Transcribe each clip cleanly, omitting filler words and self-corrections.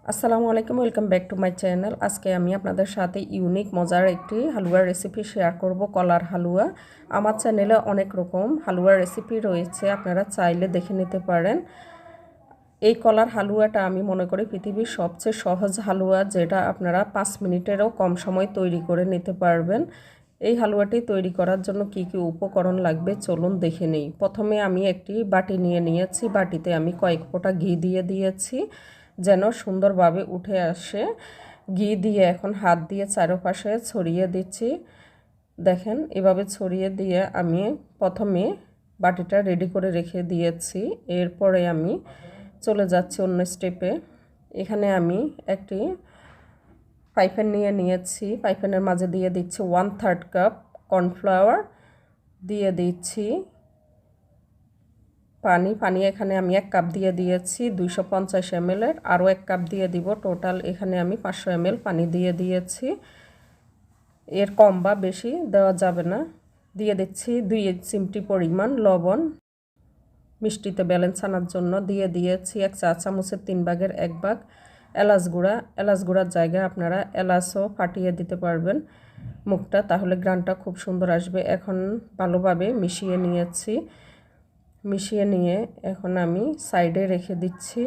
আসসালামু আলাইকুম, welcome back to my channel. আজকে আমি আপনাদের সাথে ইউনিক মজার একটি হালুয়ার রেসিপি শেয়ার করব, কলার হালুয়া। আমার চ্যানেলে অনেক রকম হালুয়ার রেসিপি রয়েছে, আপনারা চাইলে দেখে নিতে পারেন। এই কলার হালুয়াটা আমি মনে করি পৃথিবীর সবচেয়ে সহজ হালুয়া, যেটা আপনারা 5 মিনিটেরও কম সময় তৈরি করে নিতে পারবেন। এই হালুয়াটি তৈরি করার জন্য কি কি উপকরণ লাগবে চলুন দেখে নিই। প্রথমে আমি একটি বাটি নিয়ে নিয়েছি, বাটিতে আমি কয়েক ফোঁটা ঘি দিয়ে দিয়েছি যেন সুন্দরভাবে উঠে আসে। ঘি দিয়ে এখন হাত দিয়ে চারপাশে ছড়িয়ে দিচ্ছি। দেখেন এভাবে ছড়িয়ে দিয়ে আমি প্রথমে বাটিটা রেডি করে রেখে দিয়েছি। এরপরে আমি চলে যাচ্ছি অন্য স্টেপে। এখানে আমি একটি পাইপ্যান নিয়ে নিয়েছি, পাইপ্যানের মাঝে দিয়ে দিচ্ছি 1/3 কাপ কর্নফ্লাওয়ার, দিয়ে দিচ্ছি পানি এখানে আমি 1 কাপ দিয়ে দিয়েছি 250 ml এর, আরও 1 কাপ দিয়ে দিব। টোটাল এখানে আমি 500 ml পানি দিয়ে দিয়েছি। এর কম বা বেশি দেওয়া যাবে না। দিয়ে দিচ্ছি 2 চিমটি পরিমাণ লবণ, মিষ্টিতে ব্যালেন্স আনার জন্য দিয়ে দিয়েছি 1 চা চামচের 3 ভাগের 1 ভাগ এলাচ গুঁড়া। এলাচ গুঁড়ার জায়গায় আপনারা এলাচও ফাটিয়ে দিতে পারবেন মুখটা, তাহলে গ্রানটা খুব সুন্দর আসবে। এখন ভালোভাবে মিশিয়ে নিয়েছি। মিশিয়ে নিয়ে এখন আমি সাইডে রেখে দিচ্ছি।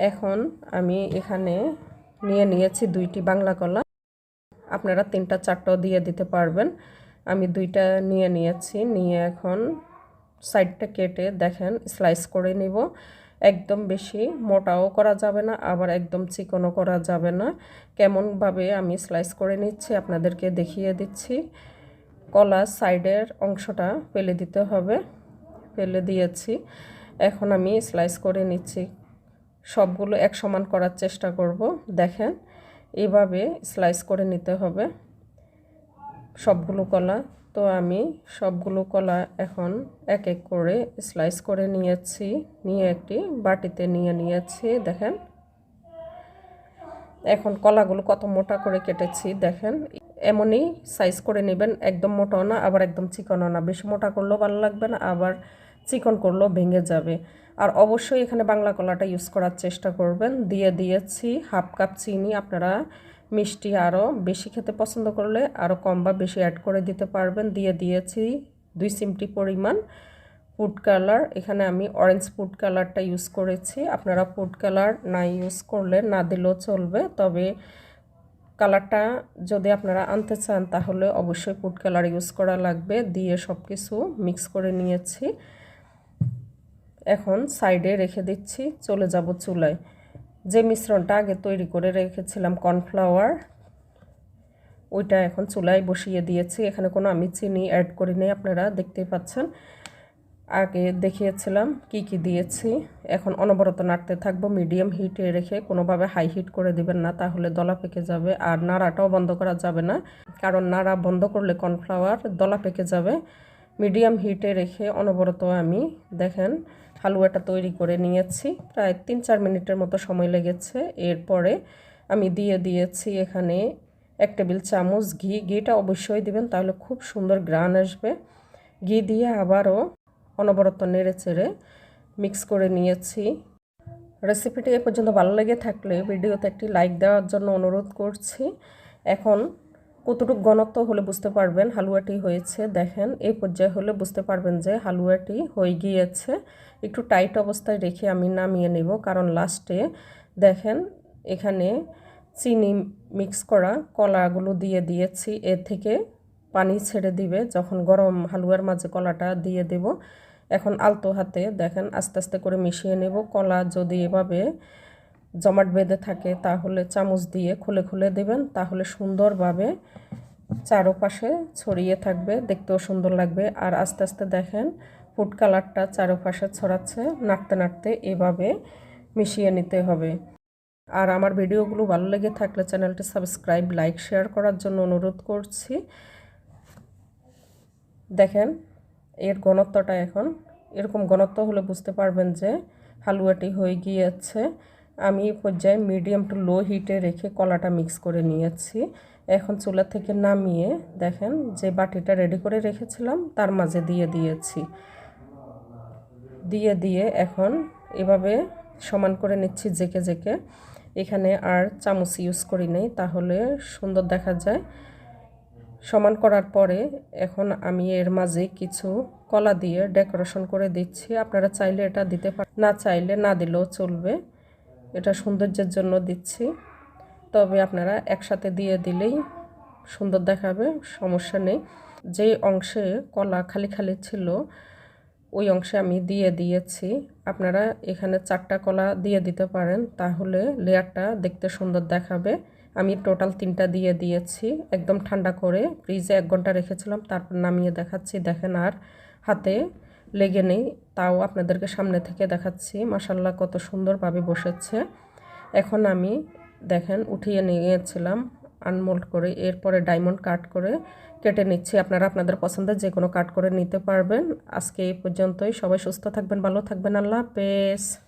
এখন আমি এখানে নিয়ে নিয়েছি 2টি বাংলা কলা, আপনারা 3টা 4টাও দিয়ে দিতে পারবেন। আমি 2টা নিয়ে নিয়েছি, নিয়ে এখন সাইডটা কেটে দেখেন স্লাইস করে নিব। একদম বেশি মোটাও করা যাবে না, আবার একদম চিকনও করা যাবে না। কেমনভাবে আমি স্লাইস করে নিচ্ছি আপনাদেরকে দেখিয়ে দিচ্ছি। কলা সাইডের অংশটা ফেলে দিতে হবে, ফেলে দিয়েছি। এখন আমি স্লাইস করে নিচ্ছি। সবগুলো এক সমান করার চেষ্টা করব। দেখেন এভাবে স্লাইস করে নিতে হবে সবগুলো কলা। তো আমি সবগুলো কলা এখন এক এক করে স্লাইস করে নিয়েছি, নিয়ে একটি বাটিতে নিয়ে নিয়েছি। দেখেন এখন কলাগুলো কত মোটা করে কেটেছি দেখেন। এমনই সাইজ করে নেবেন, একদম মোটাও না আবার একদম চিকনও না। বেশি মোটা করলেও ভালো লাগবে না, আবার চিকন করলেও ভেঙে যাবে। আর অবশ্যই এখানে বাংলা কলাটা ইউজ করার চেষ্টা করবেন। দিয়ে দিয়েছি 1/2 কাপ চিনি। আপনারা মিষ্টি আরও বেশি খেতে পছন্দ করলে আরও কম বা বেশি অ্যাড করে দিতে পারবেন। দিয়ে দিয়েছি 2 চিমটি পরিমাণ ফুড কালার। এখানে আমি অরেঞ্জ ফুড কালারটা ইউজ করেছি। আপনারা ফুড কালার না ইউজ করলে না দিলেও চলবে, তবে কালারটা যদি আপনারা আনতে চান তাহলে অবশ্যই ফুড কালার ইউজ করা লাগবে। দিয়ে সব কিছু মিক্স করে নিয়েছি। এখন সাইডে রেখে দিচ্ছি, চলে যাব চুলায়। যে মিশ্রণটা আগে তৈরি করে রেখেছিলাম কর্নফ্লাওয়ার, ওইটা এখন চুলায় বসিয়ে দিয়েছি। এখানে কোনো আমি চিনি অ্যাড করিনি, আপনারা দেখতেই পাচ্ছেন। আগে দেখিয়েছিলাম কি কি দিয়েছি। এখন অনবরত নাড়তে থাকবো মিডিয়াম হিটে রেখে, কোনোভাবে হাই হিট করে দিবেন না, তাহলে দলা পেকে যাবে। আর নাড়াটাও বন্ধ করা যাবে না, কারণ নাড়া বন্ধ করলে কর্নফ্লাওয়ার দলা পেকে যাবে। মিডিয়াম হিটে রেখে অনবরত আমি দেখেন হালুয়াটা তৈরি করে নিয়েছি। প্রায় 3-4 মিনিটের মতো সময় লেগেছে। এরপরে আমি দিয়ে দিয়েছি এখানে 1 টেবিল চামচ ঘি। ঘিটা অবশ্যই দিবেন, তাহলে খুব সুন্দর গ্রান আসবে। ঘি দিয়ে আবারও অনবরত নেড়ে চেড়ে মিক্স করে নিয়েছি। রেসিপিটি এ পর্যন্ত ভালো লেগে থাকলে ভিডিওতে একটি লাইক দেওয়ার জন্য অনুরোধ করছি। এখন কতটুকু ঘনত্ব হলে বুঝতে পারবেন হালুয়াটি হয়েছে। দেখেন এই পর্যায়ে হলে বুঝতে পারবেন যে হালুয়াটি হয়ে গিয়েছে। একটু টাইট অবস্থায় রেখে আমি নামিয়ে নেব, কারণ লাস্টে দেখেন এখানে চিনি মিক্স করা কলাগুলো দিয়ে দিয়েছি। এর থেকে পানি ছেড়ে দিবে যখন গরম হালুয়ার মাঝে কলাটা দিয়ে দেব। এখন আলতো হাতে দেখেন আস্তে আস্তে করে মিশিয়ে নেব। কলা যদি এভাবে জমাট বেঁধে থাকে তাহলে চামচ দিয়ে খুলে খুলে দেবেন, তাহলে সুন্দরভাবে চারপাশে ছড়িয়ে থাকবে, দেখতেও সুন্দর লাগবে। আর আস্তে আস্তে দেখেন ফুড কালারটা চারপাশে ছড়াচ্ছে, নাড়তে নাড়তে এভাবে মিশিয়ে নিতে হবে। আর আমার ভিডিওগুলো ভালো লেগে থাকলে চ্যানেলটি সাবস্ক্রাইব, লাইক, শেয়ার করার জন্য অনুরোধ করছি। দেখেন এর ঘনত্বটা এখন এরকম ঘনত্ব হলে বুঝতে পারবেন যে হালুয়াটি হয়ে গিয়েছে। আমি পর্যায়ে মিডিয়াম টু লো হিটে রেখে কলাটা মিক্স করে নিয়েছি। এখন চুলা থেকে নামিয়ে দেখেন যে বাটিটা রেডি করে রেখেছিলাম তার মাঝে দিয়ে দিয়েছি। দিয়ে এখন এভাবে সমান করে নিচ্ছি জেকে জেকে। এখানে আর চামচ ইউজ করি নাই, তাহলে সুন্দর দেখা যায়। সমান করার পরে এখন আমি এর মাঝে কিছু কলা দিয়ে ডেকোরেশন করে দিচ্ছি। আপনারা চাইলে এটা দিতে পারেন, না চাইলে না দিলেও চলবে, এটা সৌন্দর্যের জন্য দিচ্ছি। তবে আপনারা একসাথে দিয়ে দিলেই সুন্দর দেখাবে, সমস্যা নেই। যে অংশে কলা খালি খালি ছিল ওই অংশে আমি দিয়ে দিয়েছি। আপনারা এখানে 4টা কলা দিয়ে দিতে পারেন, তাহলে লেয়ারটা দেখতে সুন্দর দেখাবে। আমি টোটাল 3টা দিয়ে দিয়েছি। একদম ঠান্ডা করে ফ্রিজে 1 ঘন্টা রেখেছিলাম, তারপর নামিয়ে দেখাচ্ছি। দেখেন আর হাতে লেগে নেই, তাও আপনাদেরকে সামনে থেকে দেখাচ্ছি। মাশাআল্লাহ কত সুন্দরভাবে বসেছে। এখন আমি দেখেন উঠিয়ে নিয়েছিলাম আনমোল্ড করে, এরপরে ডায়মন্ড কাট করে কেটে নিচ্ছি। আপনারা আপনাদের পছন্দের যে কোনো কাট করে নিতে পারবেন। আজকে এই পর্যন্তই। সবাই সুস্থ থাকবেন, ভালো থাকবেন। আল্লাহ হাফেজ।